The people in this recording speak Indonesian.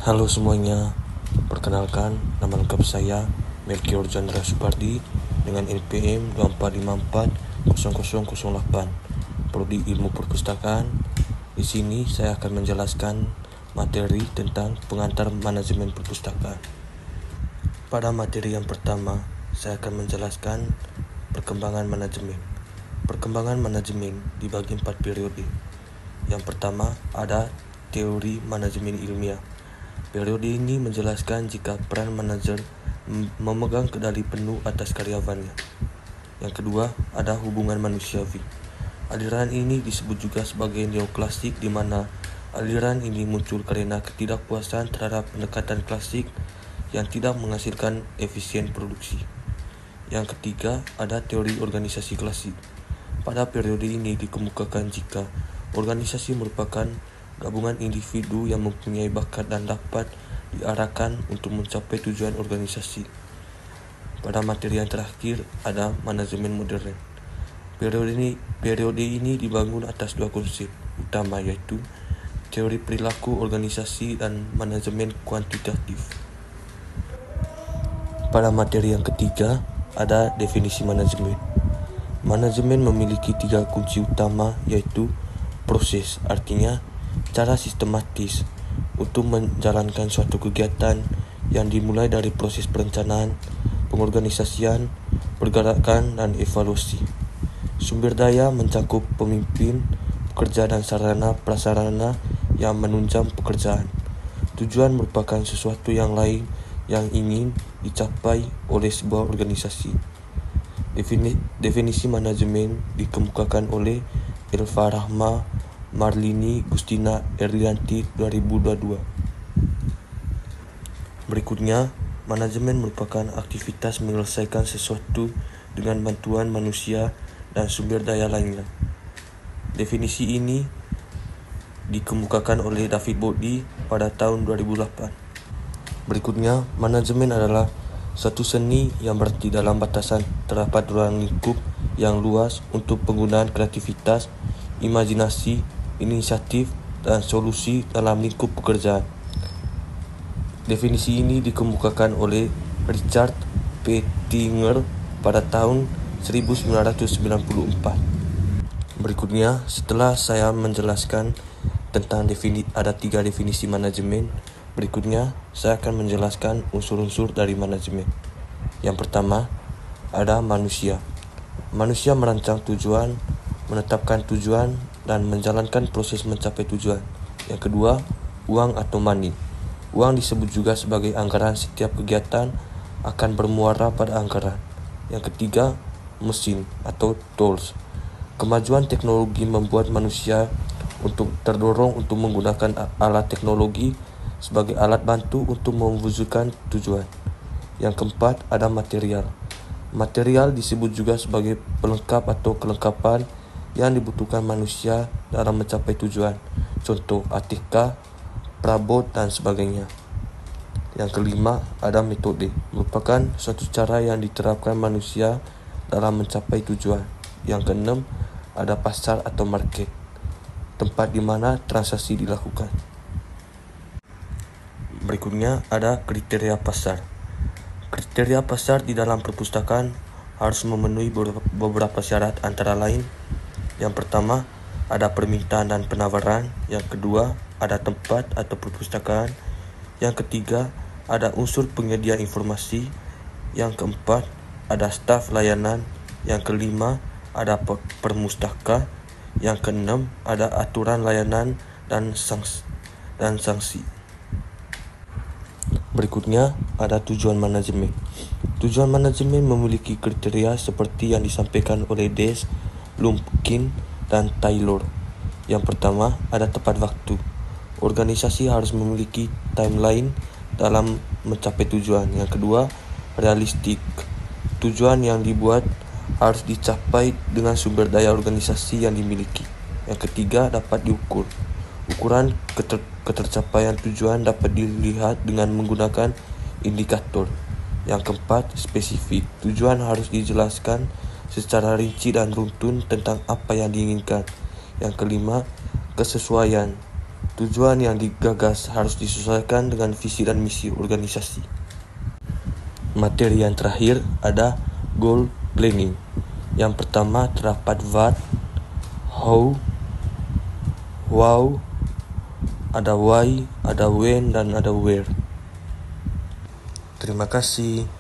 Halo semuanya, perkenalkan nama lengkap saya Melkior Chandra Supardi dengan NPM 24540008, Prodi Ilmu Perpustakaan. Di sini saya akan menjelaskan materi tentang pengantar manajemen perpustakaan. Pada materi yang pertama, saya akan menjelaskan perkembangan manajemen. Perkembangan manajemen dibagi 4 periode. Yang pertama ada teori manajemen ilmiah. Periode ini menjelaskan jika peran manajer memegang kendali penuh atas karyawannya. Yang kedua, ada hubungan manusiawi. Aliran ini disebut juga sebagai neoklasik, di mana aliran ini muncul karena ketidakpuasan terhadap pendekatan klasik yang tidak menghasilkan efisien produksi. Yang ketiga, ada teori organisasi klasik. Pada periode ini dikemukakan jika organisasi merupakan gabungan individu yang mempunyai bakat dan dapat diarahkan untuk mencapai tujuan organisasi. Pada materi yang terakhir ada manajemen modern. Periode ini dibangun atas dua konsep utama, yaitu teori perilaku organisasi dan manajemen kuantitatif. Pada materi yang ketiga ada definisi manajemen. Manajemen memiliki 3 kunci utama, yaitu proses, artinya cara sistematis untuk menjalankan suatu kegiatan yang dimulai dari proses perencanaan, pengorganisasian, pergerakan, dan evaluasi. Sumber daya mencakup pemimpin, pekerja, dan sarana prasarana yang menunjang pekerjaan. Tujuan merupakan sesuatu yang lain yang ingin dicapai oleh sebuah organisasi. Definisi manajemen dikemukakan oleh Elva Rahma Marlini Gustina Erlianti 2022. Berikutnya, manajemen merupakan aktivitas menyelesaikan sesuatu dengan bantuan manusia dan sumber daya lainnya. Definisi ini dikemukakan oleh David Boddy pada tahun 2008. Berikutnya, manajemen adalah suatu seni yang berarti dalam batasan terdapat ruang lingkup yang luas untuk penggunaan kreativitas, imajinasi, inisiatif, dan solusi dalam lingkup pekerjaan. Definisi ini dikemukakan oleh Richard Pettinger pada tahun 1994. Berikutnya, setelah saya menjelaskan tentang ada 3 definisi manajemen, berikutnya saya akan menjelaskan unsur-unsur dari manajemen. Yang pertama, ada manusia. Manusia merancang tujuan, menetapkan tujuan, dan menjalankan proses mencapai tujuan. Yang kedua, uang atau money. Uang disebut juga sebagai anggaran. Setiap kegiatan akan bermuara pada anggaran. Yang ketiga, mesin atau tools. Kemajuan teknologi membuat manusia terdorong untuk menggunakan alat teknologi sebagai alat bantu untuk mewujudkan tujuan. Yang keempat, ada material. Material disebut juga sebagai pelengkap atau kelengkapan yang dibutuhkan manusia dalam mencapai tujuan. Contoh, ATK, perabot, dan sebagainya. Yang kelima, ada metode. Merupakan suatu cara yang diterapkan manusia dalam mencapai tujuan. Yang keenam, ada pasar atau market, tempat di mana transaksi dilakukan. Berikutnya ada kriteria pasar. Kriteria pasar di dalam perpustakaan harus memenuhi beberapa syarat, antara lain: yang pertama, ada permintaan dan penawaran. Yang kedua, ada tempat atau perpustakaan. Yang ketiga, ada unsur penyedia informasi. Yang keempat, ada staf layanan. Yang kelima, ada permustaka. Yang keenam, ada aturan layanan dan sanksi. Berikutnya, ada tujuan manajemen. Tujuan manajemen memiliki kriteria seperti yang disampaikan oleh Des, Lumpkin, dan Taylor. Yang pertama, ada tepat waktu. Organisasi harus memiliki timeline dalam mencapai tujuan. Yang kedua, realistik. Tujuan yang dibuat harus dicapai dengan sumber daya organisasi yang dimiliki. Yang ketiga, dapat diukur. Ukuran ketercapaian tujuan dapat dilihat dengan menggunakan indikator. Yang keempat, spesifik. Tujuan harus dijelaskan secara rinci dan runtun tentang apa yang diinginkan. Yang kelima, kesesuaian. Tujuan yang digagas harus disesuaikan dengan visi dan misi organisasi. Materi yang terakhir ada goal planning. Yang pertama terdapat what, how, wow, ada why, ada when, dan ada where. Terima kasih.